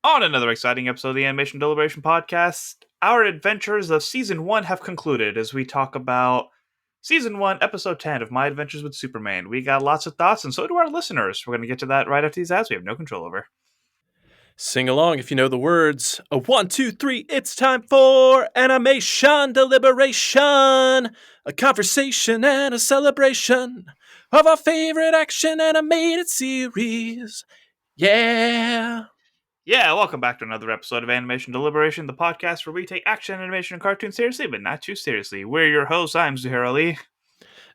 On another exciting episode of the Animation Deliberation Podcast, our adventures of Season 1 have concluded as we talk about Season 1, Episode 10 of My Adventures with Superman. We got lots of thoughts, and so do our listeners. We're going to get to that right after these ads we have no control over. Sing along if you know the words. A 1, 2, 3, it's time for Animation Deliberation. A conversation and a celebration of our favorite action animated series. Yeah. Yeah, welcome back to another episode of Animation Deliberation, the podcast where we take action, animation, and cartoons seriously, but not too seriously. We're your hosts. I'm Zuhair Ali.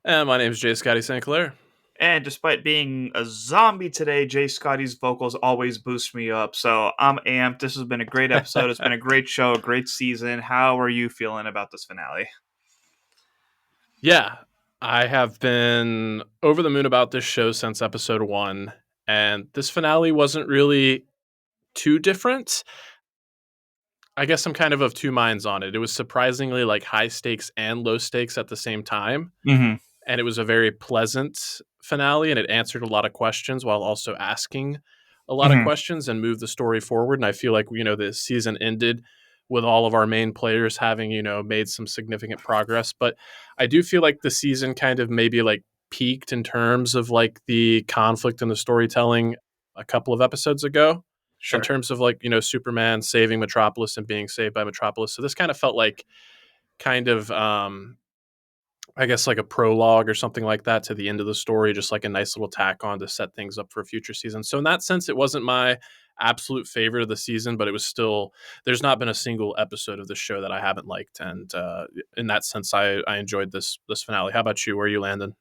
And my name is J Scotty St. Clair. And despite being a zombie today, J Scotty's vocals always boost me up. So I'm amped. This has been a great episode. It's been a great show, a great season. How are you feeling about this finale? Yeah, I have been over the moon about this show since episode 1. And this finale wasn't really too different. I guess I'm kind of two minds on it. It was surprisingly like high stakes and low stakes at the same time. Mm-hmm. And it was a very pleasant finale, and it answered a lot of questions while also asking a lot of questions and moved the story forward. And I feel like, the season ended with all of our main players having, made some significant progress. But I do feel like the season kind of maybe like peaked in terms of like the conflict and the storytelling a couple of episodes ago. Sure. In terms of like, Superman saving Metropolis and being saved by Metropolis. So this kind of felt like I guess like a prologue or something like that to the end of the story, just like a nice little tack on to set things up for a future season. So in that sense, it wasn't my absolute favorite of the season, but it was still, there's not been a single episode of the show that I haven't liked. And in that sense, I enjoyed this finale. How about you? Where are you landing?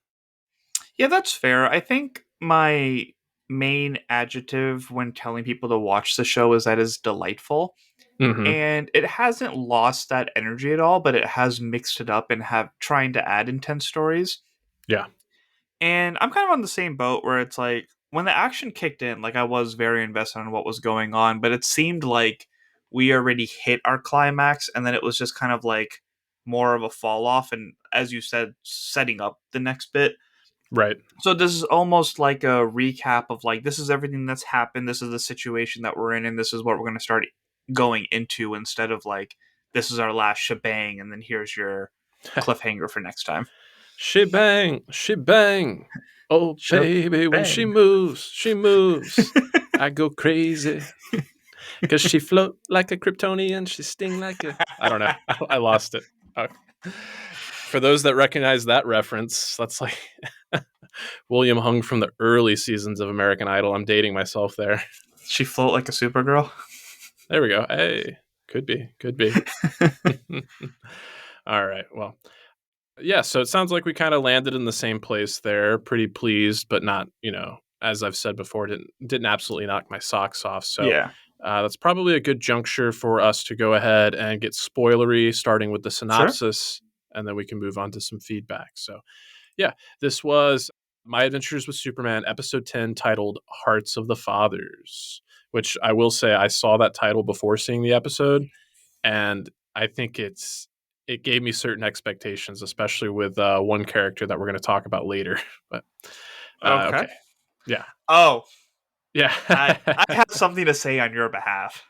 Yeah, that's fair. I think my main adjective when telling people to watch the show is that it's delightful. Mm-hmm. And it hasn't lost that energy at all, but it has mixed it up and have trying to add intense stories. Yeah. And I'm kind of on the same boat where it's like when the action kicked in, like I was very invested in what was going on, but it seemed like we already hit our climax and then it was just kind of like more of a fall off and as you said, setting up the next bit. Right. So this is almost like a recap of like this is everything that's happened, this is the situation that we're in, and this is what we're going to start going into instead of like this is our last shebang and then here's your cliffhanger for next time. Shebang, shebang. Oh, baby, when she moves, I go crazy. Because she float like a Kryptonian, she sting like a... I don't know. I lost it. For those that recognize that reference, that's like William Hung from the early seasons of American Idol. I'm dating myself there. She float like a Supergirl? There we go. Hey, could be. All right, well... Yeah, so it sounds like we kind of landed in the same place there. Pretty pleased, but not, as I've said before, didn't absolutely knock my socks off. So yeah, that's probably a good juncture for us to go ahead and get spoilery, starting with the synopsis, and then we can move on to some feedback. So, yeah, this was My Adventures with Superman, episode 10, titled Hearts of the Fathers, which I will say I saw that title before seeing the episode, and I think it gave me certain expectations, especially with one character that we're going to talk about later. But okay. Yeah. Oh, yeah. I have something to say on your behalf.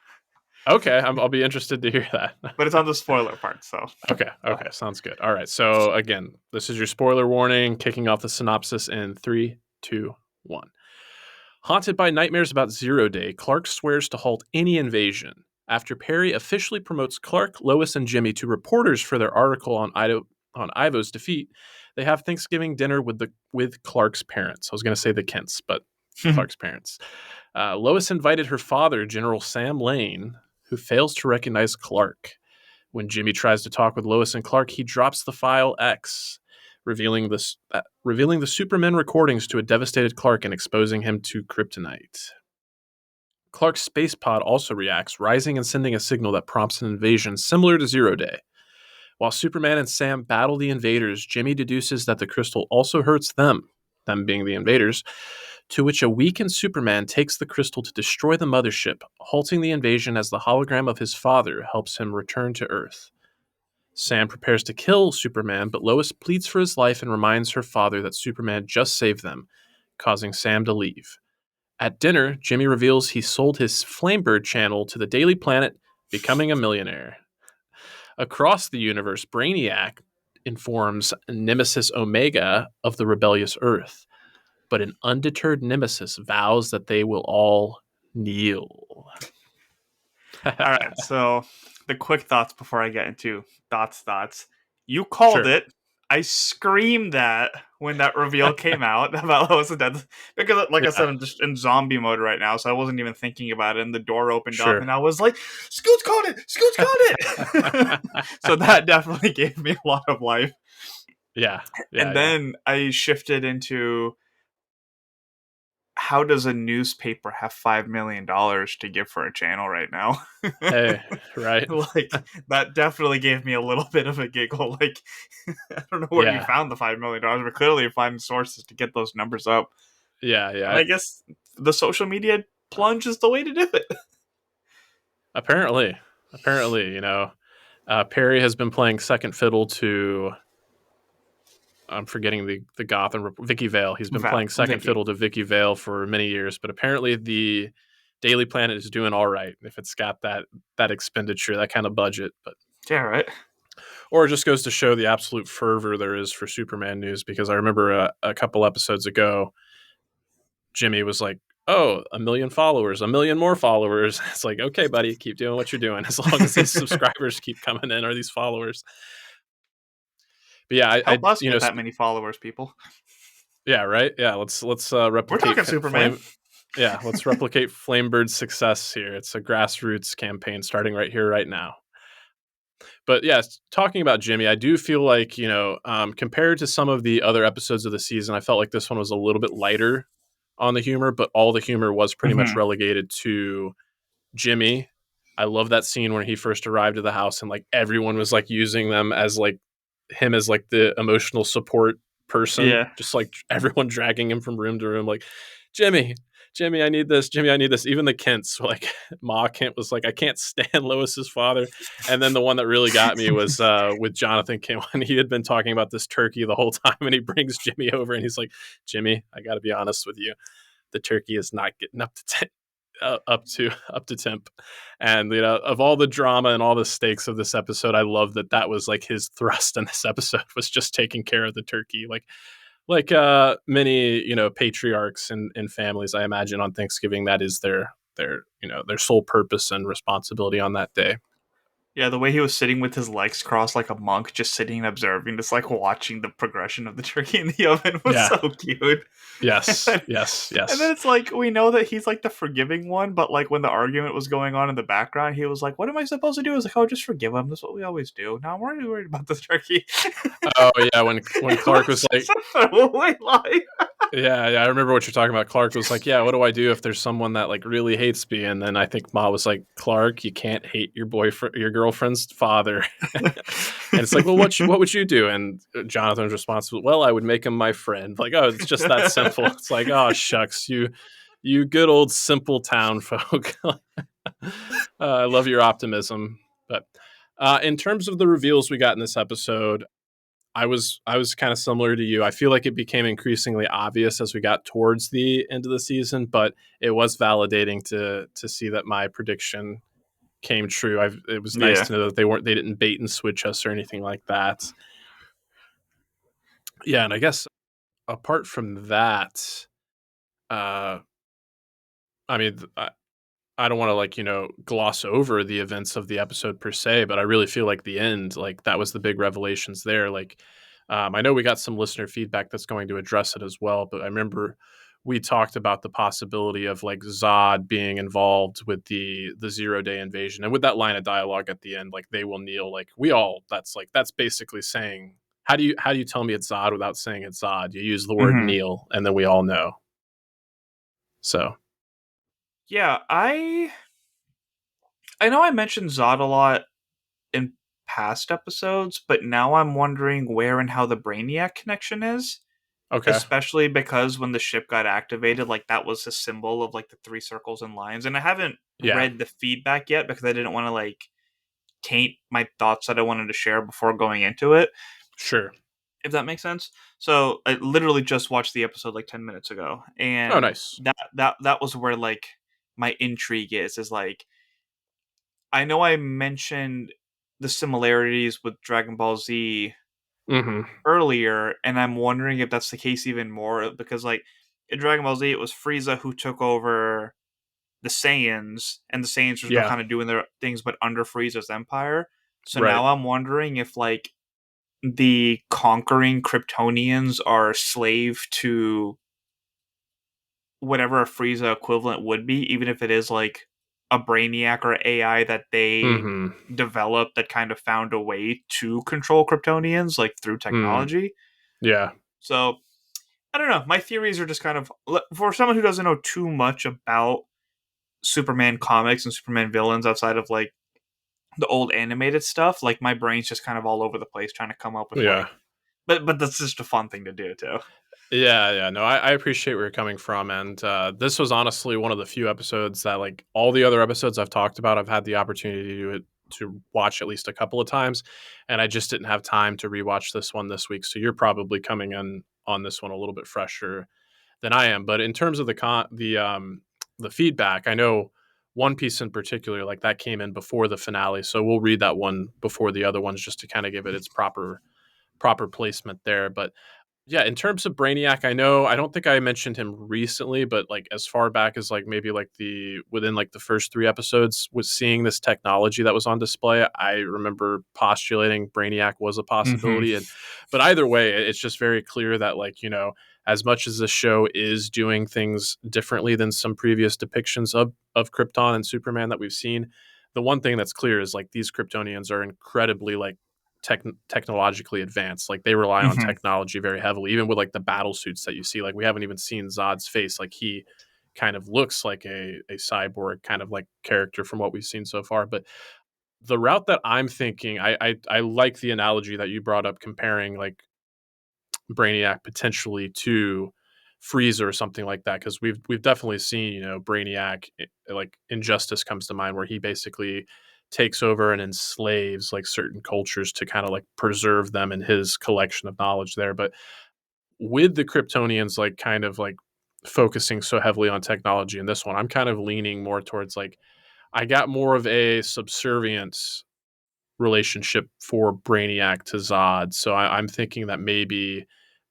Okay, I'll be interested to hear that. But it's on the spoiler part, so. Okay, sounds good. All right, so again, this is your spoiler warning, kicking off the synopsis in 3, 2, 1. Haunted by nightmares about Zero Day, Clark swears to halt any invasion. After Perry officially promotes Clark, Lois, and Jimmy to reporters for their article on Ivo's defeat, they have Thanksgiving dinner with Clark's parents. I was going to say the Kents, but Clark's parents. Lois invited her father, General Sam Lane, who fails to recognize Clark. When Jimmy tries to talk with Lois and Clark, he drops the file X, revealing the Superman recordings to a devastated Clark and exposing him to kryptonite. Clark's space pod also reacts, rising and sending a signal that prompts an invasion similar to Zero Day. While Superman and Sam battle the invaders, Jimmy deduces that the crystal also hurts them being the invaders, to which a weakened Superman takes the crystal to destroy the mothership, halting the invasion as the hologram of his father helps him return to Earth. Sam prepares to kill Superman, but Lois pleads for his life and reminds her father that Superman just saved them, causing Sam to leave. At dinner, Jimmy reveals he sold his Flamebird channel to the Daily Planet, becoming a millionaire. Across the universe, Brainiac informs Nemesis Omega of the rebellious Earth, but an undeterred Nemesis vows that they will all kneel. All right, so the quick thoughts before I get into thoughts. You called Sure. it. I screamed that when that reveal came out about Lois and Death because, like I Yeah, said, I'm just in zombie mode right now, so I wasn't even thinking about it. And the door opened up, sure. and I was like, "Scoot's called it! Scoot's called it!" So that definitely gave me a lot of life. Yeah, yeah, And yeah. then I shifted into how does a newspaper have $5 million to give for a channel right now? Hey, right. Like that definitely gave me a little bit of a giggle. Like I don't know where you Yeah, found the $5 million, but clearly you're finding sources to get those numbers up. yeah, And yeah. I guess the social media plunge is the way to do it. Apparently, apparently, Perry has been playing second fiddle to. I'm forgetting the Gotham Vicky Vale. He's been playing second Vicky. fiddle to Vicky Vale for many years, but apparently the Daily Planet is doing all right if it's got that expenditure, that kind of budget. But Yeah, right. or it just goes to show the absolute fervor there is for Superman news. Because I remember a couple episodes ago, Jimmy was like, "Oh, 1 million followers, 1 million more followers." It's like, okay, buddy, keep doing what you're doing as long as these subscribers keep coming in or these followers. But yeah, I Help us you know, get that many followers, people. yeah, right, yeah. Let's We're replicate talking Superman. flame. Yeah, let's replicate Flamebird's success here. It's a grassroots campaign starting right here, right now. But yes, talking about Jimmy, I do feel like compared to some of the other episodes of the season, I felt like this one was a little bit lighter on the humor, but all the humor was pretty much Hmm. relegated to Jimmy. I love that scene when he first arrived at the house and like everyone was like using them as like him as like the emotional support person, Yeah. just like everyone dragging him from room to room, like Jimmy, Jimmy, I need this. Jimmy, I need this. Even the Kents, like Ma Kent was like, I can't stand Lois's father. And then the one that really got me was with Jonathan Kent when he had been talking about this turkey the whole time, and he brings Jimmy over and he's like, Jimmy, I got to be honest with you, the turkey is not getting up to temp. And of all the drama and all the stakes of this episode, I love that was like his thrust in this episode was just taking care of the turkey, like many patriarchs and families. I imagine on Thanksgiving that is their sole purpose and responsibility on that day. Yeah, the way he was sitting with his legs crossed like a monk, just sitting and observing, just like watching the progression of the turkey in the oven was Yeah. so cute. And Yes, then, yes, and then yes. it's like we know that he's like the forgiving one, but like when the argument was going on in the background, he was like, "What am I supposed to do?" I was like, "Oh, just forgive him. That's what we always do." Now I'm worried about the turkey. Oh yeah, when It Clark was was like, such a throwaway line. yeah, I remember what you're talking about. Clark was like, "Yeah, what do I do if there's someone that like really hates me?" And then I think Ma was like, "Clark, you can't hate your boyfriend, your girlfriend's father." And it's like, "Well, what would you do?" And Jonathan's response was, "Well, I would make him my friend." Like, oh, it's just that simple. It's like, oh shucks, you good old simple town folk. I love your optimism, but in terms of the reveals we got in this episode, I was kind of similar to you. I feel like it became increasingly obvious as we got towards the end of the season, but it was validating to see that my prediction came true. It was nice Yeah. to know that they didn't bait and switch us or anything like that. Yeah, and I guess apart from that, uh, I mean, I don't want to like gloss over the events of the episode per se, but I really feel like the end, like that was the big revelations there. Like, I know we got some listener feedback that's going to address it as well, but I remember we talked about the possibility of like Zod being involved with the 0 day invasion, and with that line of dialogue at the end, like they will kneel. Like we all, that's basically saying how do you tell me it's Zod without saying it's Zod? You use the word Hmm. kneel, and then we all know. So Yeah, I know I mentioned Zod a lot in past episodes, but now I'm wondering where and how the Brainiac connection is. okay, Especially because when the ship got activated, like that was a symbol of like the three circles and lines. And I haven't yeah, read the feedback yet because I didn't want to like taint my thoughts that I wanted to share before going into it. sure. if that makes sense. So I literally just watched the episode like 10 minutes ago, Oh, and nice. that was where like my intrigue is like I know I mentioned the similarities with Dragon Ball Z Hmm. earlier, and I'm wondering if that's the case even more because like in Dragon Ball Z it was Frieza who took over the Saiyans, and the Saiyans were still Yeah. kind of doing their things, but under Frieza's empire. So Right. now I'm wondering if like the conquering Kryptonians are slave to whatever a Frieza equivalent would be, even if it is like a Brainiac or AI that they Hmm. developed that kind of found a way to control Kryptonians like through Mm. technology. Yeah. So I don't know. My theories are just kind of for someone who doesn't know too much about Superman comics and Superman villains outside of like the old animated stuff. Like my brain's just kind of all over the place trying to come up with Yeah. like, but that's just a fun thing to do too. Yeah, yeah. No, I appreciate where you're coming from, and this was honestly one of the few episodes that, like all the other episodes I've talked about, I've had the opportunity to watch at least a couple of times, and I just didn't have time to rewatch this one this week. So you're probably coming in on this one a little bit fresher than I am. But in terms of the feedback, I know one piece in particular, like that came in before the finale, so we'll read that one before the other ones just to kind of give it its proper placement there. But yeah, in terms of Brainiac, I don't think I mentioned him recently, but like as far back as like maybe like the within like the first three episodes was seeing this technology that was on display. I remember postulating Brainiac was a Mm-hmm. possibility. And but either way, it's just very clear that like, as much as the show is doing things differently than some previous depictions of Krypton and Superman that we've seen, the one thing that's clear is like these Kryptonians are incredibly like technologically advanced. Like they rely on Mm-hmm. technology very heavily, even with like the battle suits that you see. Like we haven't even seen Zod's face. Like he kind of looks like a cyborg kind of like character from what we've seen so far. But the route that I'm thinking, I like the analogy that you brought up comparing like Brainiac potentially to Frieza or something like that, because we've definitely seen Brainiac, like Injustice comes to mind, where he basically takes over and enslaves like certain cultures to kind of like preserve them in his collection of knowledge there. But with the Kryptonians like kind of like focusing so heavily on technology in this one, I'm kind of leaning more towards like I got more of a subservience relationship for Brainiac to Zod. So I'm thinking that maybe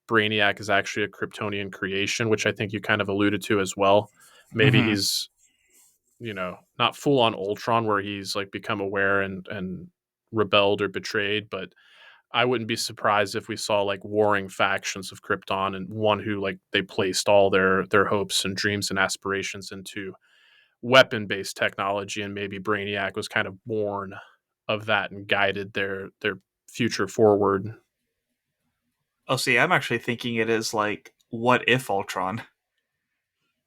Brainiac is actually a Kryptonian creation, which I think you kind of alluded to as well. Maybe Mm-hmm. he's, not full on Ultron where he's like become aware and rebelled or betrayed, but I wouldn't be surprised if we saw like warring factions of Krypton and one who like they placed all their hopes and dreams and aspirations into weapon based technology, and maybe Brainiac was kind of born of that and guided their future forward. Oh, see, I'm actually thinking it is like what if Ultron?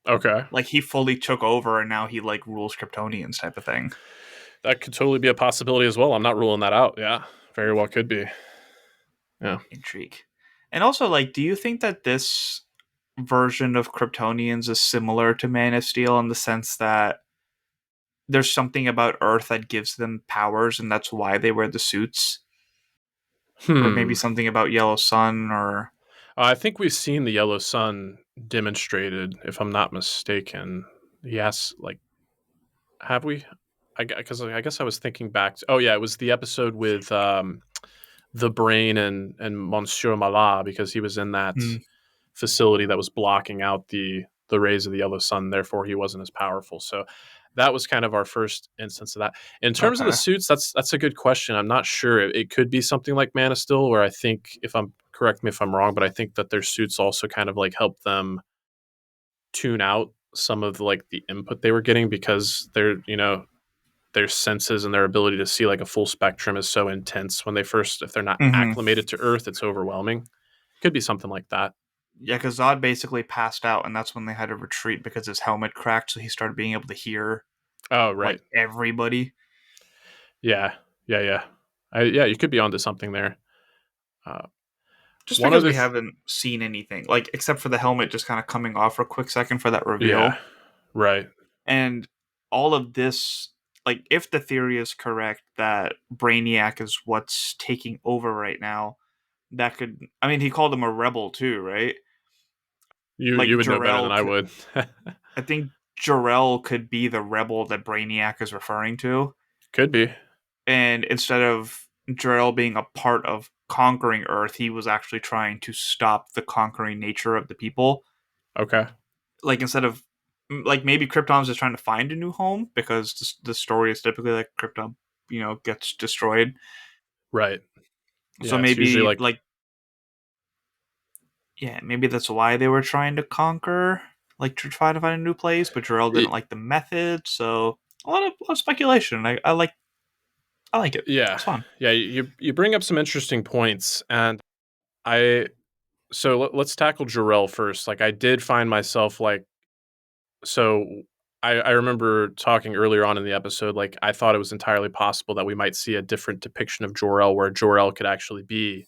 Okay. Like he fully took over and now he like rules Kryptonians type of thing. That could totally be a possibility as well. I'm not ruling that out. Yeah. Very well could be. Yeah. Intrigue. And also, like, do you think that this version of Kryptonians is similar to Man of Steel in the sense that there's something about Earth that gives them powers and that's why they wear the suits? Or maybe Hmm. something about Yellow Sun or I think we've seen the yellow sun demonstrated, if I'm not mistaken. Yes, like have we? Because I guess I was thinking back. Oh yeah, it was the episode with the brain and Monsieur Malat, because he was in that Hmm. facility that was blocking out the rays of the yellow sun. Therefore, he wasn't as powerful. So that was kind of our first instance of that. In terms of the Okay. suits, that's a good question. I'm not sure. It could be something like Man of Steel, where I think if I'm correct me if I'm wrong, but I think that their suits also kind of like help them tune out some of like the input they were getting, because their senses and their ability to see like a full spectrum is so intense when they first, if they're not Hmm. acclimated to Earth, it's overwhelming. Could be something like that. Yeah, because Zod basically passed out, and that's when they had to retreat because his helmet cracked, so he started being able to hear Oh, like right. everybody. Yeah, yeah, yeah. Yeah, you could be onto something there. Uh, Just one because other, we haven't seen anything, like except for the helmet just kind of coming off for a quick second for that yeah, reveal. right. And all of this, like, if the theory is correct that Brainiac is what's taking over right now, that could. I mean, he called him a rebel too, right? You Like would know better than Jor-El I could. would. I think Jor-El could be the rebel that Brainiac is referring to, Could be. and instead of Jor-El being a part of conquering Earth, he was actually trying to stop the conquering nature of the people. Okay. Like instead of like maybe Krypton's just trying to find a new home because the story is typically like Krypton, gets destroyed. Right. So Yeah, it's usually maybe like like yeah, maybe that's why they were trying to conquer, like to try to find a new place. But Jor-El didn't like the method, so a lot of speculation. I like it. yeah. It's fun. Yeah, you bring up some interesting points and I so let's tackle Jarrell first. Like I did find myself like so I remember talking earlier on in the episode, like I thought it was entirely possible that we might see a different depiction of Jor-El where Jor-El could actually be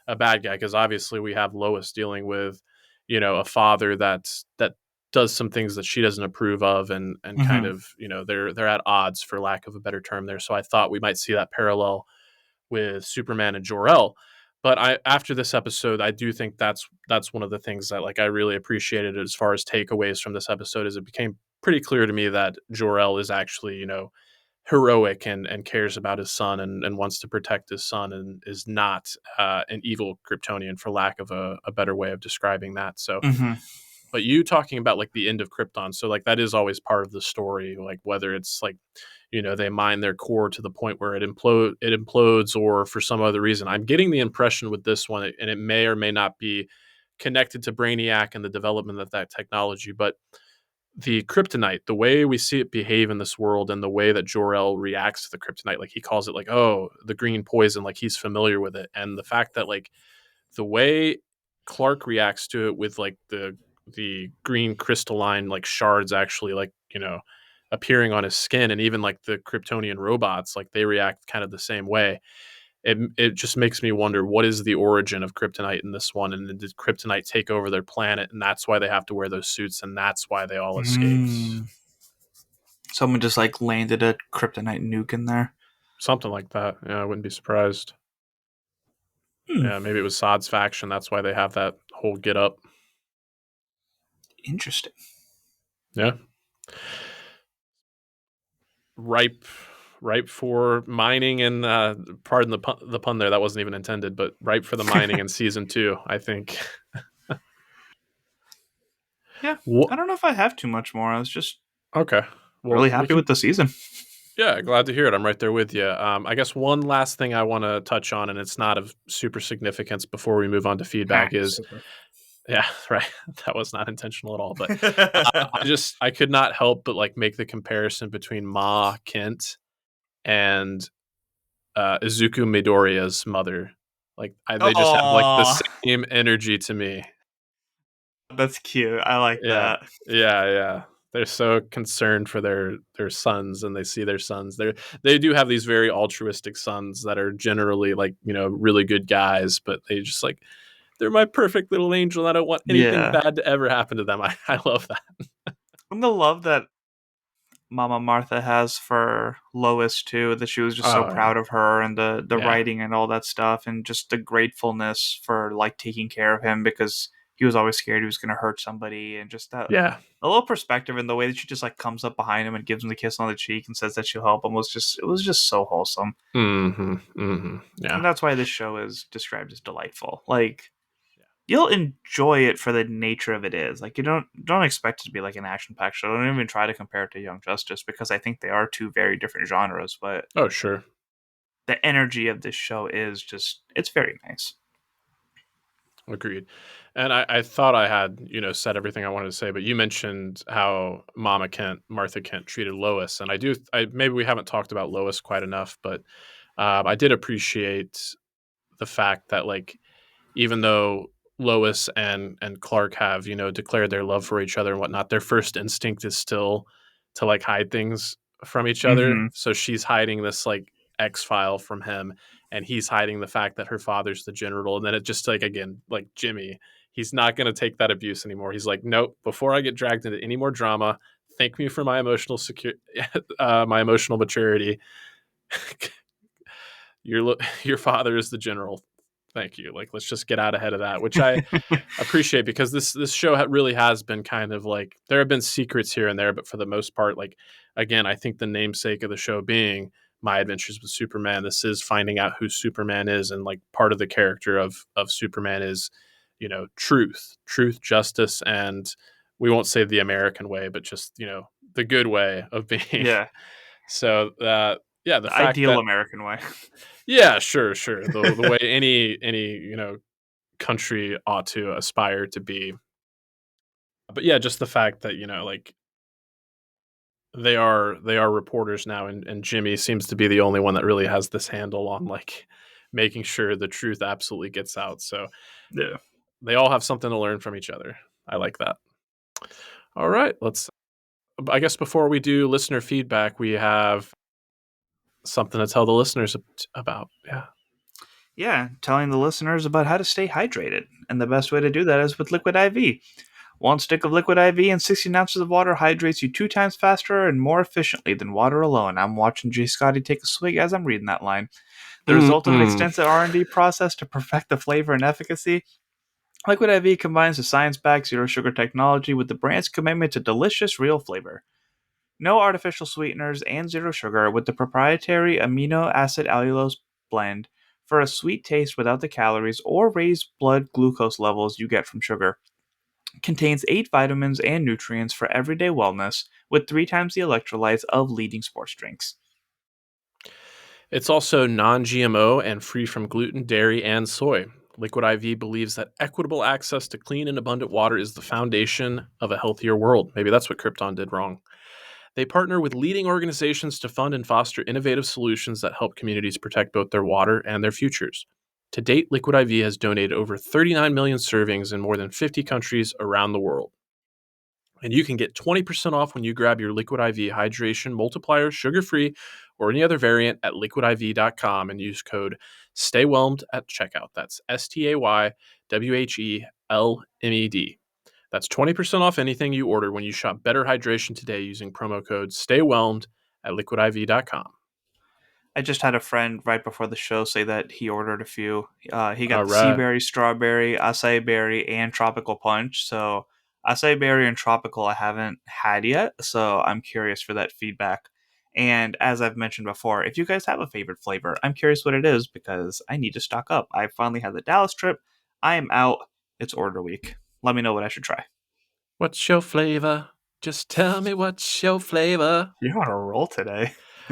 a bad guy because obviously we have Lois dealing with, a father that does some things that she doesn't approve of, and kind Hmm. of they're at odds for lack of a better term there. So I thought we might see that parallel with Superman and Jor-El. But I after this episode, I do think that's one of the things that like I really appreciated as far as takeaways from this episode is it became pretty clear to me that Jor-El is actually heroic and cares about his son and wants to protect his son and is not an evil Kryptonian for lack of a better way of describing that. So, Hmm. but you talking about like the end of Krypton, so like that is always part of the story, like whether it's like they mine their core to the point where it implodes or for some other reason. I'm getting the impression with this one, and it may or may not be connected to Brainiac and the development of that technology, but the kryptonite, the way we see it behave in this world and the way that Jor-El reacts to the kryptonite, like he calls it like, oh, the green poison, like he's familiar with it. And the fact that like the way Clark reacts to it with like the green crystalline like shards actually like, appearing on his skin and even like the Kryptonian robots, like they react kind of the same way. It just makes me wonder what is the origin of kryptonite in this one, and did kryptonite take over their planet, and that's why they have to wear those suits, and that's why they all escaped. Mm. Someone just like landed a kryptonite nuke in there. Something like that. Yeah, I wouldn't be surprised. Hmm. Yeah, maybe it was Sod's faction. That's why they have that whole get up. Interesting. Yeah, ripe, ripe for mining and pardon the pun there. That wasn't even intended, but ripe for the mining in season 2. I think. Yeah, What? I don't know if I have too much more. I was just Okay. Well, really we happy can. with the season. Yeah, glad to hear it. I'm right there with you. I guess one last thing I want to touch on, and it's not of super significance before we move on to Ha, feedback, is super. yeah, right. That was not intentional at all. But I could not help but like make the comparison between Ma Kent and Izuku Midoriya's mother. Like they just have like the Oh, same energy to me. that's cute. I like Yeah, that. yeah. They're so concerned for their sons, and they see their sons. They do have these very altruistic sons that are generally like really good guys, but they just like they're my perfect little angel. I don't want anything Yeah. bad to ever happen to them. I love that. And the love that Mama Martha has for Lois too, that she was just so Oh yeah, proud of her and the yeah, writing and all that stuff, and just the gratefulness for like taking care of him because he was always scared he was gonna hurt somebody, and just that yeah. a little perspective in the way that she just like comes up behind him and gives him the kiss on the cheek and says that she'll help him was just so wholesome. Yeah, And that's why this show is described as delightful. Like you'll enjoy it for the nature of it is. Like you don't expect it to be like an action packed show. Don't even try to compare it to Young Justice because I think they are two very different genres. But oh sure, the energy of this show is just it's very nice. agreed. And I thought I had said everything I wanted to say, but you mentioned how Martha Kent treated Lois, and I maybe we haven't talked about Lois quite enough, but I did appreciate the fact that like even though Lois and Clark have declared their love for each other and whatnot, their first instinct is still to like hide things from each other. Mm-hmm. So she's hiding this like X file from him, and he's hiding the fact that her father's the general. And then it just like again like Jimmy, he's not going to take that abuse anymore. He's like, nope. Before I get dragged into any more drama, thank me for my emotional my emotional maturity. your your father is the general. Thank you. Like, let's just get out ahead of that, which I appreciate because this show really has been kind of like there have been secrets here and there, but for the most part, like again, I think the namesake of the show being My Adventures with Superman, this is finding out who Superman is, and like part of the character of Superman is, truth, justice, and we won't say the American way, but just the good way of being. Yeah, So yeah, the the fact ideal that American way. yeah, sure, the way any country ought to aspire to be. But yeah, just the fact that like they are reporters now, and Jimmy seems to be the only one that really has this handle on like making sure the truth absolutely gets out. So Yeah. they all have something to learn from each other. I like that. All right, let's. I guess before we do listener feedback, we have something to tell the listeners about. Yeah. Yeah, telling the listeners about how to stay hydrated. And the best way to do that is with Liquid IV. One stick of Liquid IV and 16 ounces of water hydrates you 2 times faster and more efficiently than water alone. I'm watching J Scotty take a swig as I'm reading that line. The result of an Mm-mm. extensive R&D process to perfect the flavor and efficacy, Liquid IV combines the science-backed zero-sugar technology with the brand's commitment to delicious real flavor. No artificial sweeteners and zero sugar with the proprietary amino acid allulose blend for a sweet taste without the calories or raised blood glucose levels you get from sugar. Contains 8 vitamins and nutrients for everyday wellness with 3 times the electrolytes of leading sports drinks. It's also non-GMO and free from gluten, dairy, and soy. Liquid IV believes that equitable access to clean and abundant water is the foundation of a healthier world. Maybe that's what Krypton did wrong. They partner with leading organizations to fund and foster innovative solutions that help communities protect both their water and their futures. To date, Liquid IV has donated over 39 million servings in more than 50 countries around the world. And you can get 20% off when you grab your Liquid IV Hydration Multiplier sugar free or any other variant at liquidiv.com and use code STAYWHELMED at checkout. That's STAYWHELMED. That's 20% off anything you order when you shop Better Hydration today using promo code STAYWHELMED at liquidiv.com. I just had a friend right before the show say that he ordered a few. He got All the sea right. berry, strawberry, acai berry, and tropical punch. So acai berry and tropical I haven't had yet, so I'm curious for that feedback. And as I've mentioned before, if you guys have a favorite flavor, I'm curious what it is because I need to stock up. I finally had the Dallas trip. I am out. It's order week. Let me know what I should try. What's your flavor? Just tell me what's your flavor. You're on a roll today.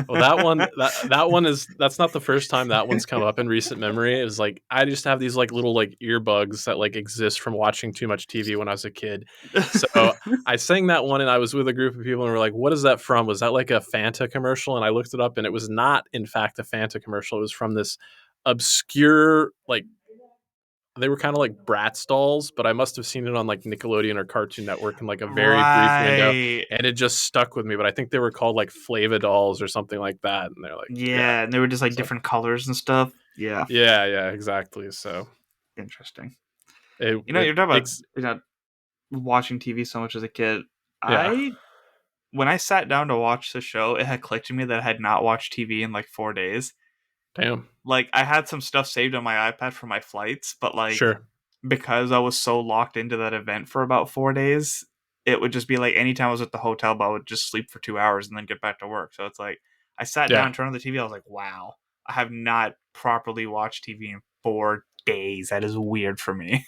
Well, that's not the first time that one's come up in recent memory. It was like I just have these like little like earbuds that like exist from watching too much TV when I was a kid. So I sang that one and I was with a group of people and we're like, what is that from? Was that like a Fanta commercial? And I looked it up and it was not in fact a Fanta commercial. It was from this obscure like they were kind of like Bratz dolls, but I must have seen it on like Nickelodeon or Cartoon Network in like a very brief window, Right. and it just stuck with me. But I think they were called like Flava dolls or something like that, and they're like, yeah, Yeah, and they were just like so different colors and stuff. Yeah, yeah, exactly. So interesting. it, You know, it you're talking about ex- watching TV so much as a kid. yeah, I When I sat down to watch the show, it had clicked to me that I had not watched TV in like 4 days. damn, Like I had some stuff saved on my iPad for my flights, but like sure, because I was so locked into that event for about 4 days, it would just be like anytime I was at the hotel, but I would just sleep for 2 hours and then get back to work. So it's like I sat yeah. down, turned on the TV, I was like, wow, I have not properly watched TV in 4 days. That is weird for me.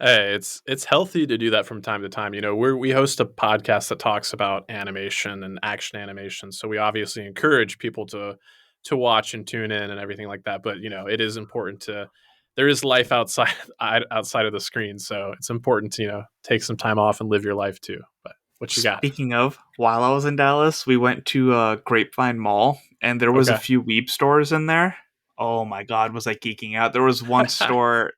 Hey, it's healthy to do that from time to time. You know, we host a podcast that talks about animation and action animation, so we obviously encourage people to watch and tune in and everything like that. But it is important to there is life outside of the screen, so it's important to take some time off and live your life too. But what you got? Speaking of, while I was in Dallas, we went to Grapevine Mall, and there was a Okay, few Weeb stores in there. Oh my god, was I geeking out? There was one store,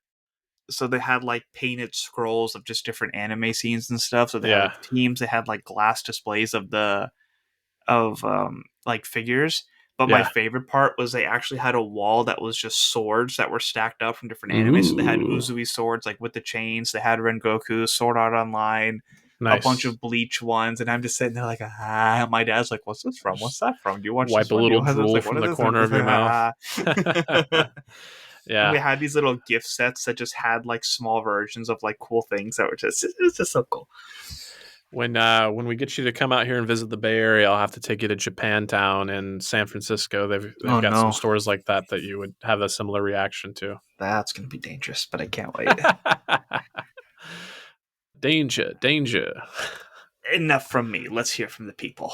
so they had like painted scrolls of just different anime scenes and stuff. So they had yeah, like the teams, they had like glass displays of the of like figures. But my yeah. favorite part was they actually had a wall that was just swords that were stacked up from different anime. So they had Ooh, Uzui swords like with the chains. They had Rengoku, Sword Art Online, a bunch nice. of Bleach ones, and I'm just sitting there like, ah. My dad's like, "What's this from? What's Just that from? Do you watch this wipe a one? Do you little watch this?" drool Like, what from is the this? And I'm corner just of your like, mouth. ah. And we Yeah. had these little gift sets that just had like small versions of like cool things that were just it was just so cool. When we get you to come out here and visit the Bay Area, I'll have to take you to Japantown in San Francisco. They've Oh got some no, stores like that you would have a similar reaction to. that's gonna be dangerous, but I can't wait. Danger, danger. Enough from me. Let's hear from the people.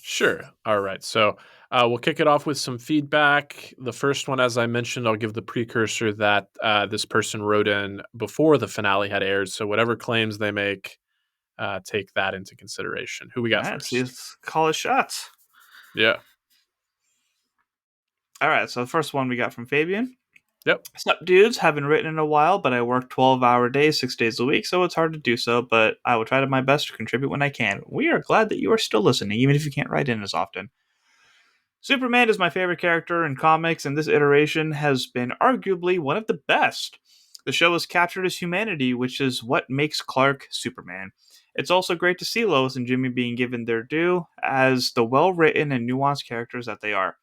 Sure. All right. So we'll kick it off with some feedback. The first one, as I mentioned, I'll give the precursor that this person wrote in before the finale had aired. So whatever claims they make, take that into consideration. Who we All got right, so first? let's call it shots. Yeah. All right, so the first one we got from Fabian. Yep. Sup, dudes? Haven't written in a while, but I work 12-hour days, 6 days a week, so it's hard to do so, but I will try to my best to contribute when I can. We are glad that you are still listening, even if you can't write in as often. Superman is my favorite character in comics, and this iteration has been arguably one of the best. The show has captured his humanity, which is what makes Clark Superman. It's also great to see Lois and Jimmy being given their due as the well written and nuanced characters that they are.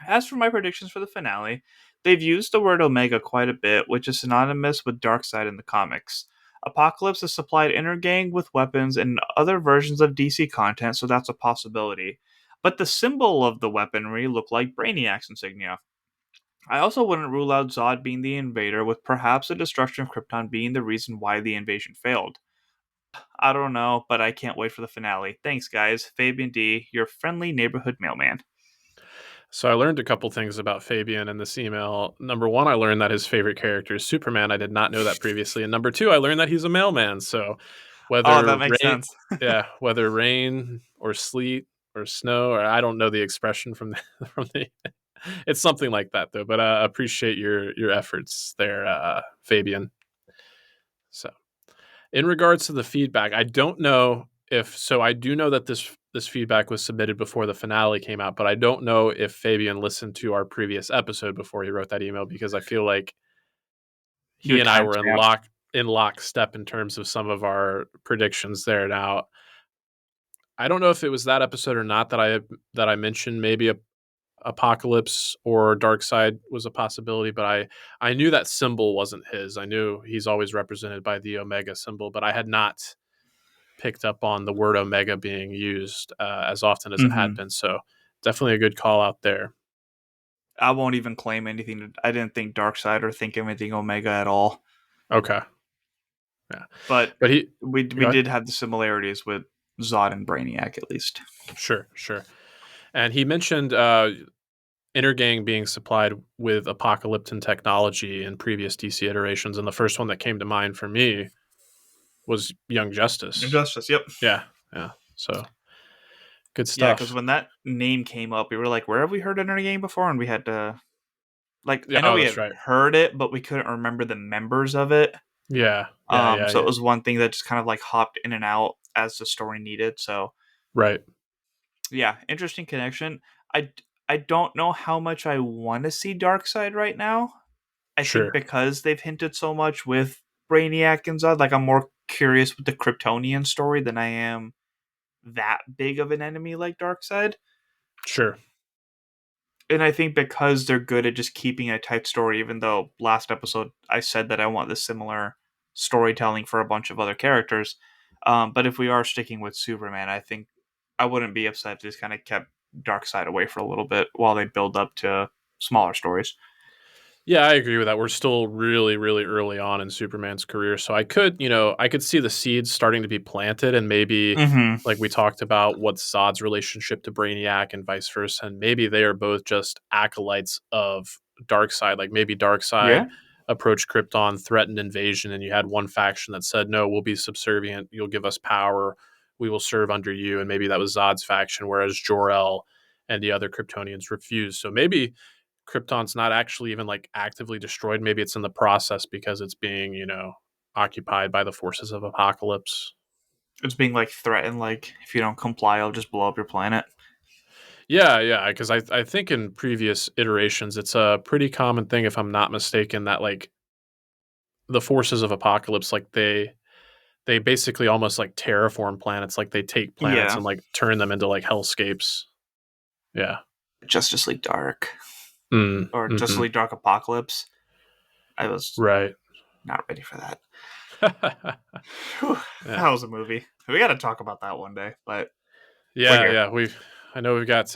As for my predictions for the finale, they've used the word Omega quite a bit, which is synonymous with Darkseid in the comics. Apocalypse has supplied Inner Gang with weapons and other versions of DC content, so that's a possibility. But the symbol of the weaponry look like Brainiac's insignia. I also wouldn't rule out Zod being the invader, with perhaps the destruction of Krypton being the reason why the invasion failed. I don't know, but I can't wait for the finale. Thanks, guys. Fabian D, your friendly neighborhood mailman. So I learned a couple things about Fabian in this email. Number one, I learned that his favorite character is Superman. I did not know that previously. And number two, I learned that he's a mailman. So Oh, whether that makes rain, sense. yeah, whether rain or sleet or snow, or I don't know the expression from from the. It's something like that though. But I appreciate your efforts there, Fabian. So in regards to the feedback, I don't know if so. I do know that this feedback was submitted before the finale came out, but I don't know if Fabian listened to our previous episode before he wrote that email because I feel like Do he a and I were timestamp. in lockstep in terms of some of our predictions there. Now, I don't know if it was that episode or not that I mentioned maybe a Apocalypse or Darkseid was a possibility, but I knew that symbol wasn't his. I knew he's always represented by the Omega symbol, but I had not picked up on the word Omega being used as often as it had Hmm. been. So definitely a good call out there. I won't even claim anything. I didn't think Darkseid or think anything Omega at all. Okay, yeah, But but he we go ahead. did have the similarities with Zod and Brainiac at least. Sure, sure. And he mentioned Intergang being supplied with apocalyptic technology in previous DC iterations, and the first one that came to mind for me was Young Justice. Injustice. Yep. Yeah, yeah. So good Yeah, because stuff. when that name came up, we were like, "Where have we heard Enter Game before?" And we had to like, Yeah. I know Oh, we that's had right. heard it, but we couldn't remember the members of it. Yeah, yeah, yeah, So it yeah. was one thing that just kind of like hopped in and out as the story needed. So Right. yeah, interesting connection. I I don't know how much I want to see Darkseid right now. I think Sure. because they've hinted so much with Brainiac and Zod, like I'm more curious with the Kryptonian story than I am that big of an enemy like Darkseid. Sure. And I think because they're good at just keeping a tight story, even though last episode I said that I want the similar storytelling for a bunch of other characters. But if we are sticking with Superman, I think I wouldn't be upset if they just kind of kept Darkseid away for a little bit while they build up to smaller stories. Yeah, I agree with that. We're still really, really early on in Superman's career, so I could see the seeds starting to be planted, and maybe, Mm-hmm. like we talked about, what's Zod's relationship to Brainiac and vice versa, and maybe they are both just acolytes of Darkseid. Like maybe Darkseid Yeah, approached Krypton, threatened invasion, and you had one faction that said, "No, we'll be subservient. You'll give us power. We will serve under you." And maybe that was Zod's faction, whereas Jor-El and the other Kryptonians refused. So maybe Krypton's not actually even like actively destroyed. Maybe it's in the process because it's being, occupied by the forces of Apocalypse. it's being like threatened. Like if you don't comply, I'll just blow up your planet. Yeah, yeah. Because I think in previous iterations, it's a pretty common thing, if I'm not mistaken, that like the forces of Apocalypse, like they basically almost like terraform planets. Like they take planets Yeah, and like turn them into like hellscapes. Yeah. Justice League Dark Mm, or Justice hmm. League Dark Apocalypse. I was Right. not ready for that. yeah. Whew, that was a movie. We got to talk about that one day, but we're Yeah, here. yeah. I know we've got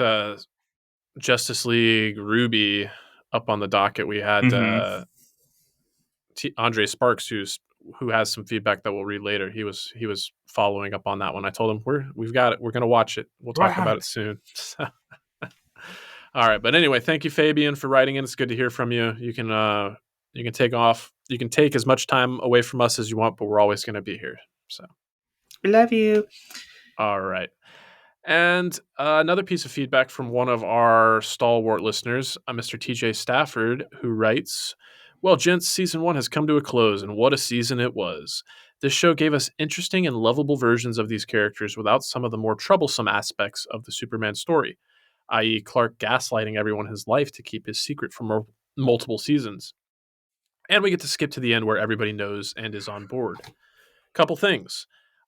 Justice League Ruby up on the docket. We had Mm-hmm. Andre Sparks, who has some feedback that we'll read later. He was following up on that one. I told him we've got it. We're gonna watch it. We'll talk about it Right. soon. All right, but anyway, thank you, Fabian, for writing in. It's good to hear from you. You can take off. You can take as much time away from us as you want, but we're always going to be here. So, Love you. all right. And another piece of feedback from one of our stalwart listeners, Mr. TJ Stafford, who writes, "Well, gents, season 1 has come to a close, and what a season it was. This show gave us interesting and lovable versions of these characters without some of the more troublesome aspects of the Superman story, i.e., Clark gaslighting everyone in his life to keep his secret for multiple seasons. And we get to skip to the end where everybody knows and is on board. Couple things.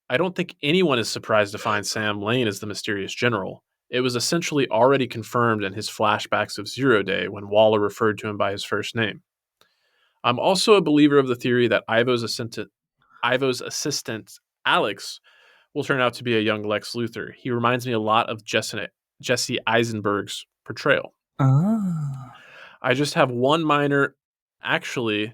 I don't think anyone is surprised to find Sam Lane as the mysterious general. It was essentially already confirmed in his flashbacks of Zero Day when Waller referred to him by his first name. I'm also a believer of the theory that Ivo's assistant, Alex, will turn out to be a young Lex Luthor. He reminds me a lot of Jesse Eisenberg's portrayal. Oh. I just have one minor. Actually,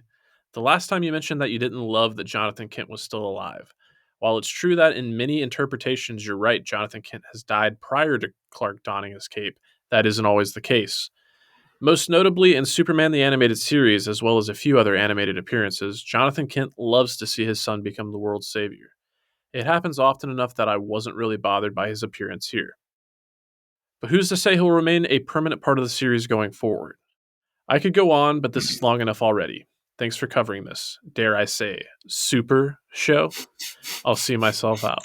the last time you mentioned that you didn't love that Jonathan Kent was still alive. While it's true that in many interpretations you're right, Jonathan Kent has died prior to Clark donning his cape, that isn't always the case. Most notably in Superman the Animated Series, as well as a few other animated appearances, Jonathan Kent loves to see his son become the world's savior. It happens often enough that I wasn't really bothered by his appearance here. But who's to say he'll remain a permanent part of the series going forward? I could go on, but this is long enough already. Thanks for covering this. Dare I say, super show? I'll see myself out.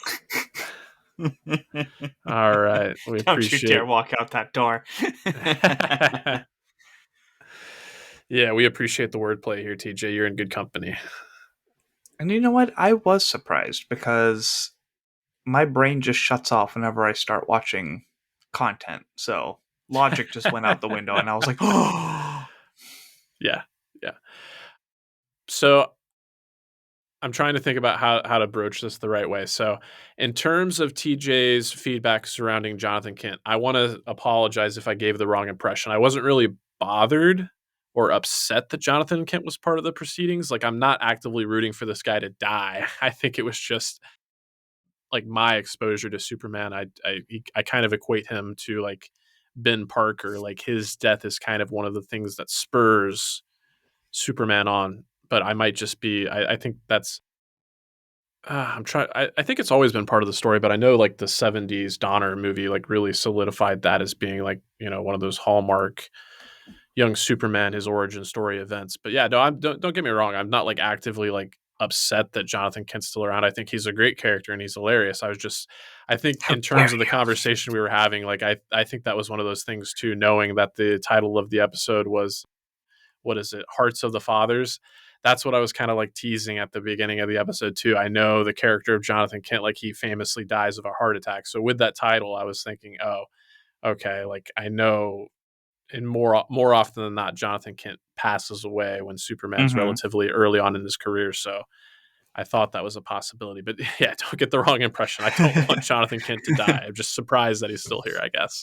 All right. We Don't you dare appreciate. walk out that door. Yeah, we appreciate the wordplay here, TJ. You're in good company. And you know what? I was surprised because my brain just shuts off whenever I start watching content. So logic just went out the window, and I was like, oh. Yeah. Yeah. So I'm trying to think about how to broach this the right way. So, in terms of TJ's feedback surrounding Jonathan Kent, I want to apologize if I gave the wrong impression. I wasn't really bothered or upset that Jonathan Kent was part of the proceedings. Like, I'm not actively rooting for this guy to die. I think it was just like my exposure to Superman. I kind of equate him to like Ben Parker. Like, his death is kind of one of the things that spurs Superman on. But I might just be. I think that's I'm trying. I think it's always been part of the story, but I know like the '70s Donner movie like really solidified that as being like one of those hallmark young Superman his origin story events. But yeah, no, don't get me wrong. I'm not like actively like upset that Jonathan Kent's still around. I think he's a great character and he's hilarious. I think How in terms dare of the you? conversation we were having, like I think that was one of those things too. Knowing that the title of the episode was what is it, Hearts of the Fathers. That's what I was kind of like teasing at the beginning of the episode too. I know the character of Jonathan Kent, like he famously dies of a heart attack. So with that title, I was thinking, oh, okay, like I know, and more often than not, Jonathan Kent passes away when Superman's Mm-hmm. relatively early on in his career. So I thought that was a possibility. But yeah, don't get the wrong impression. I don't want Jonathan Kent to die. I'm just surprised that he's still here, I guess.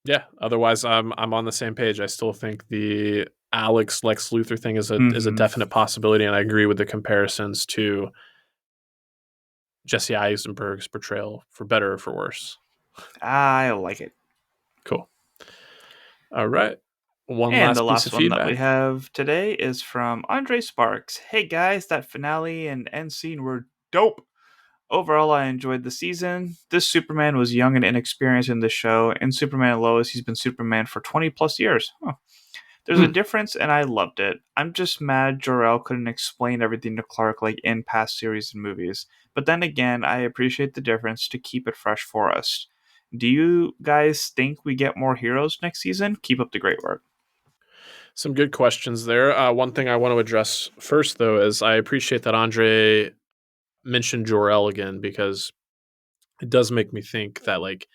Yeah. Otherwise, I'm on the same page. I still think the Alex Lex Luthor thing is a Mm-hmm. definite possibility, and I agree with the comparisons to Jesse Eisenberg's portrayal, for better or for worse. I like it. Cool. All right. One And the last piece last of one that we feedback. have today is from Andre Sparks. Hey guys, that finale and end scene were dope. Overall, I enjoyed the season. This Superman was young and inexperienced in the show. In Superman and Lois, he's been Superman for 20 plus years. Huh. There's a Hmm. difference, and I loved it. I'm just mad Jor-El couldn't explain everything to Clark like in past series and movies. But then again, I appreciate the difference to keep it fresh for us. Do you guys think we get more heroes next season? Keep up the great work. Some good questions there. One thing I want to address first, though, is I appreciate that Andre mentioned Jor-El again because it does make me think that, like,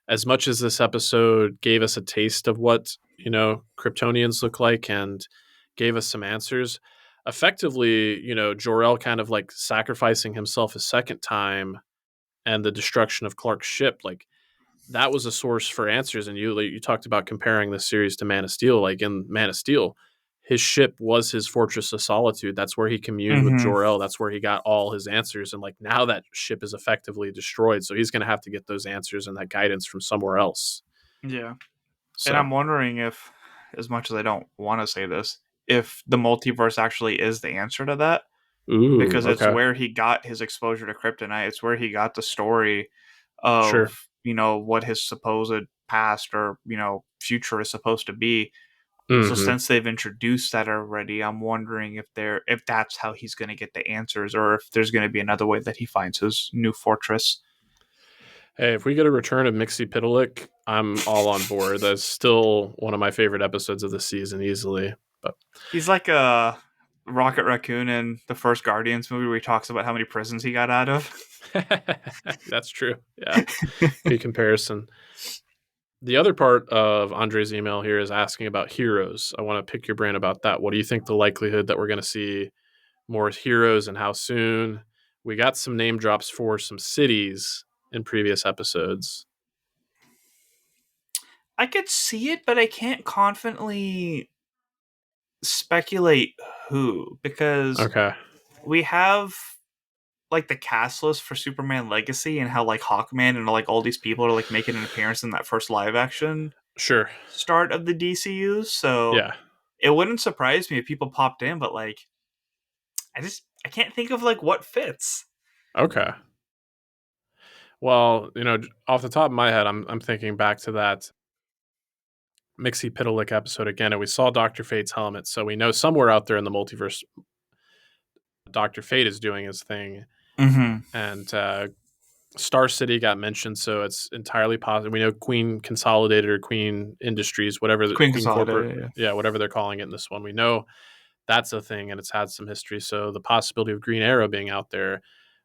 as much as this episode gave us a taste of what Kryptonians look like, and gave us some answers. Effectively, Jor-El kind of like sacrificing himself a second time and the destruction of Clark's ship, like that was a source for answers. And you talked about comparing this series to Man of Steel. Like in Man of Steel, his ship was his fortress of solitude. That's where he communed with Hmm. Jor-El. That's where he got all his answers. And like now that ship is effectively destroyed, so he's going to have to get those answers and that guidance from somewhere else. Yeah. And So, I'm wondering if, as much as I don't want to say this, if the multiverse actually is the answer to that, ooh, because it's okay, where he got his exposure to kryptonite. It's where he got the story sure. of, what his supposed past or, future is supposed to be. So Hmm. since they've introduced that already, I'm wondering if that's how he's going to get the answers, or if there's going to be another way that he finds his new fortress. Hey, if we get a return of Mixie Pitalik, I'm all on board. That's still one of my favorite episodes of the season, easily. But He's like a Rocket Raccoon in the first Guardians movie where he talks about how many prisons he got out of. that's true. Yeah, good comparison. The other part of Andre's email here is asking about heroes. I want to pick your brain about that. What do you think the likelihood that we're going to see more heroes and how soon? We got some name drops for some cities in previous episodes. I could see it, but I can't confidently speculate who, because Okay, we have like the cast list for Superman Legacy and how like Hawkman and like all these people are like making an appearance in that first live action sure. start of the DCU. So Yeah. it wouldn't surprise me if people popped in, but like I can't think of like what fits. Okay. Well, off the top of my head, I'm thinking back to that Mixie Pitalik episode again, and we saw Doctor Fate's helmet, so we know somewhere out there in the multiverse, Doctor Fate is doing his thing, Mm-hmm. and Star City got mentioned, so it's entirely possible. We know Queen Consolidated or Queen Industries, whatever the Queen Queen Corporate, Consolidated. Yeah. yeah, whatever they're calling it in this one. We know that's a thing, and it's had some history. So the possibility of Green Arrow being out there,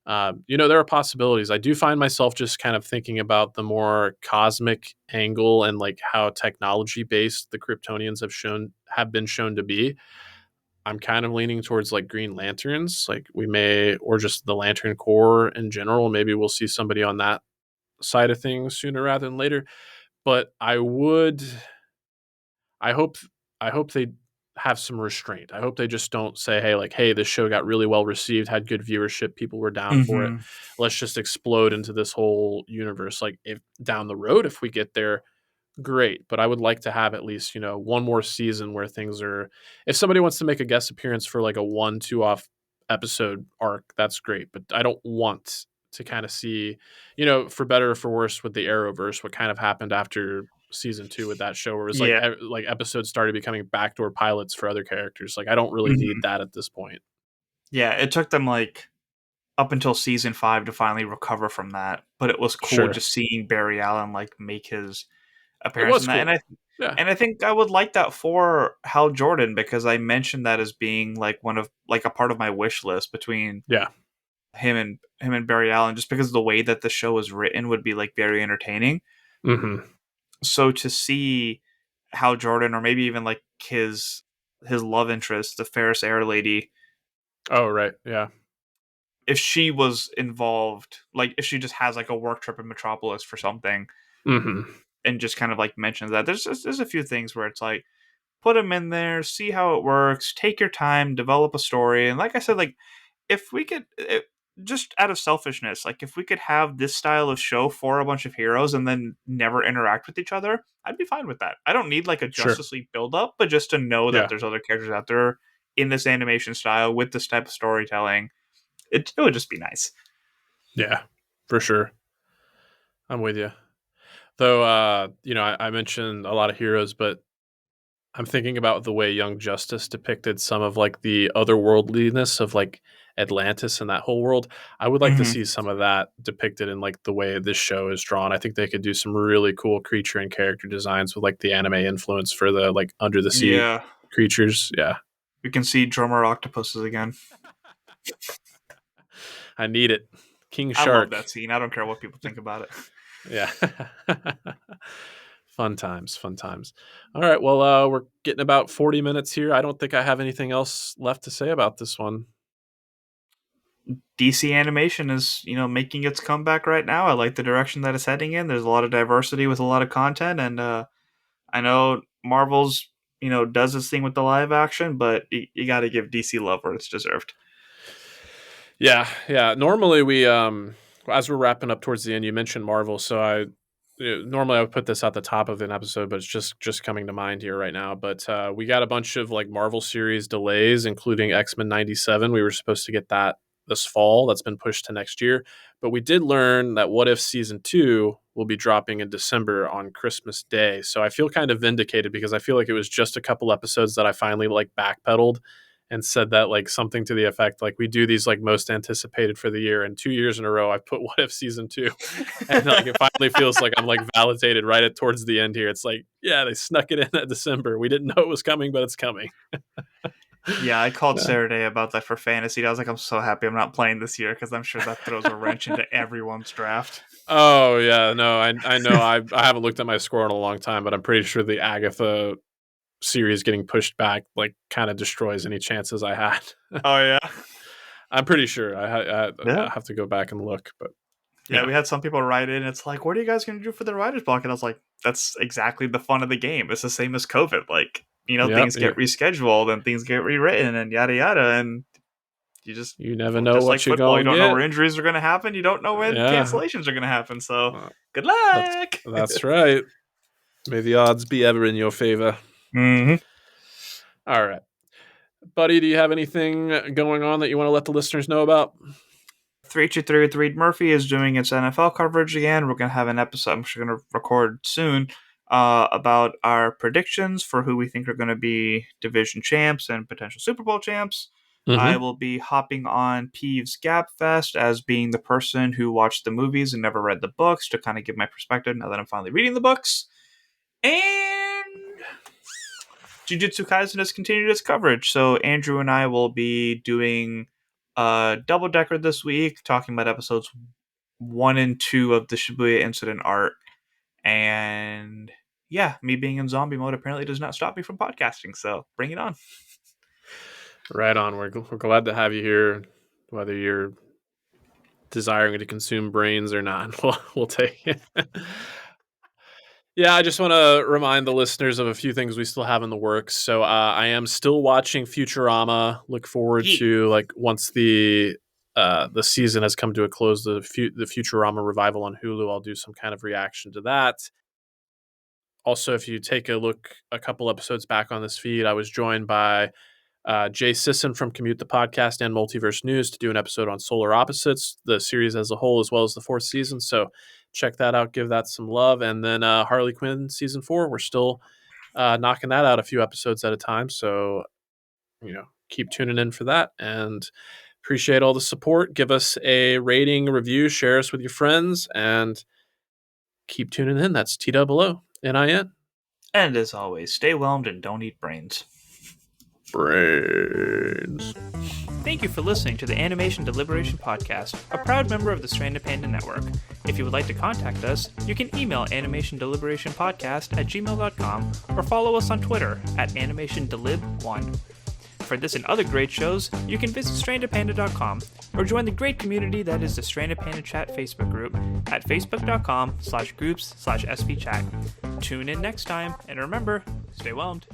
there are possibilities. I do find myself just kind of thinking about the more cosmic angle and like how technology based the Kryptonians have been shown to be. I'm kind of leaning towards like Green Lanterns, like we may, or just the Lantern Corps in general. Maybe we'll see somebody on that side of things sooner rather than later. But I hope, I hope they have some restraint. I hope they just don't say, hey, this show got really well received, had good viewership, people were down for it. Mm-hmm. Let's just explode into this whole universe. Like if down the road, if we get there, great, but I would like to have at least, one more season where things are, if somebody wants to make a guest appearance for like a 1-2 off episode arc, that's great, but I don't want to kind of see, for better or for worse with the Arrowverse, what kind of happened after season 2 with that show where it was like Yeah. like episodes started becoming backdoor pilots for other characters. Like I don't really need Mm-hmm. that at this point. Yeah. It took them like up until season 5 to finally recover from that, but it was cool Sure. just seeing Barry Allen like make his It appearance was in that. cool. Yeah. And I think I would like that for Hal Jordan, because I mentioned that as being like one of like a part of my wish list between Yeah. him and Barry Allen, just because the way that the show is written would be like very entertaining. Hmm. So to see Hal Jordan, or maybe even like his love interest, the Ferris Air lady, Oh, right. Yeah. if she was involved, like if she just has like a work trip in Metropolis for something Hmm. and just kind of like mentions that, there's a few things where it's like, put them in there, see how it works, take your time, develop a story. And like I said, like if we could, just out of selfishness, like if we could have this style of show for a bunch of heroes and then never interact with each other, I'd be fine with that. I don't need like a Sure. Justice League build up, but just to know that Yeah. there's other characters out there in this animation style with this type of storytelling, it would just be nice. Yeah. For sure. I'm with you. Though, I mentioned a lot of heroes, but I'm thinking about the way Young Justice depicted some of like the otherworldliness of like Atlantis and that whole world. I would like to Hmm. see some of that depicted in like the way this show is drawn. I think they could do some really cool creature and character designs with like the anime influence for the like under the sea Yeah, creatures. Yeah, we can see drummer octopuses again. I need it. King I love Shark. that scene. I don't care what people think about it. Yeah. Fun times, fun times. All right, well, we're getting about 40 minutes here. I don't think I have anything else left to say about this one. DC animation is, making its comeback right now. I like the direction that it's heading in. There's a lot of diversity with a lot of content, and I know Marvel's, does its thing with the live action, but you got to give DC love where it's deserved. Yeah. Normally we, as we're wrapping up towards the end, you mentioned Marvel, so normally I would put this at the top of an episode, but it's just coming to mind here right now. But we got a bunch of like Marvel series delays, including X-Men 97. We were supposed to get that this fall. That's been pushed to next year. But we did learn that What If Season 2 will be dropping in December on Christmas Day. So I feel kind of vindicated because I feel like it was just a couple episodes that I finally like backpedaled and said that like something to the effect like we do these like most anticipated for the year, and 2 years in a row I've put What If Season 2, and like it finally feels like I'm like validated right at towards the end here. It's like, yeah, they snuck it in at December. We didn't know it was coming, but it's coming. Yeah, I called Saturday about that for fantasy. I was like, I'm so happy I'm not playing this year because I'm sure that throws a wrench into everyone's draft. Oh yeah, no, I know I haven't looked at my score in a long time, but I'm pretty sure the Agatha series getting pushed back like kind of destroys any chances I had. Oh yeah, I'm pretty sure. I yeah. have to go back and look, but Yeah, we had some people write in. It's like, what are you guys going to do for the writer's block? And I was like, that's exactly the fun of the game. It's the same as COVID. Like, things get rescheduled and things get rewritten and yada yada. And you never know just what like you're football, going you to don't know get. where injuries are going to happen. You don't know when cancellations are going to happen. So good That's, luck. that's right. May the odds be ever in your favor. Mm-hmm. All right. Buddy, do you have anything going on that you want to let the listeners know about? 323 with Reed Murphy is doing its NFL coverage again. We're going to have an episode I'm sure going to record soon about our predictions for who we think are going to be division champs and potential Super Bowl champs. Mm-hmm. I will be hopping on Peeves Gap Fest as being the person who watched the movies and never read the books to kind of give my perspective now that I'm finally reading the books. And Jujutsu Kaisen has continued its coverage, so Andrew and I will be doing a double decker this week, talking about episodes 1 and 2 of the Shibuya Incident arc. And yeah, me being in zombie mode apparently does not stop me from podcasting, so bring it on. Right on. We're glad to have you here, whether you're desiring to consume brains or not. We'll take it. Yeah, I just want to remind the listeners of a few things we still have in the works. So I am still watching Futurama. Look forward to like once the season has come to a close, the Futurama revival on Hulu. I'll do some kind of reaction to that. Also, if you take a look a couple episodes back on this feed, I was joined by Jay Sisson from Commute the Podcast and Multiverse News to do an episode on Solar Opposites, the series as a whole, as well as the 4th season. So check that out. Give that some love. And then Harley Quinn season 4, we're still knocking that out a few episodes at a time. So, keep tuning in for that. And appreciate all the support. Give us a rating, review, share us with your friends, and keep tuning in. That's TOONIN. And as always, stay whelmed and don't eat brains. Thank you for listening to the Animation Deliberation Podcast, a proud member of the Stranded Panda Network. If you would like to contact us, you can email animationdeliberationpodcast@gmail.com or follow us on Twitter @animationdelib1. For this and other great shows, you can visit strandedpanda.com or join the great community that is the Stranded Panda Chat Facebook group at facebook.com/groups/svchat. Tune in next time, and remember, stay whelmed.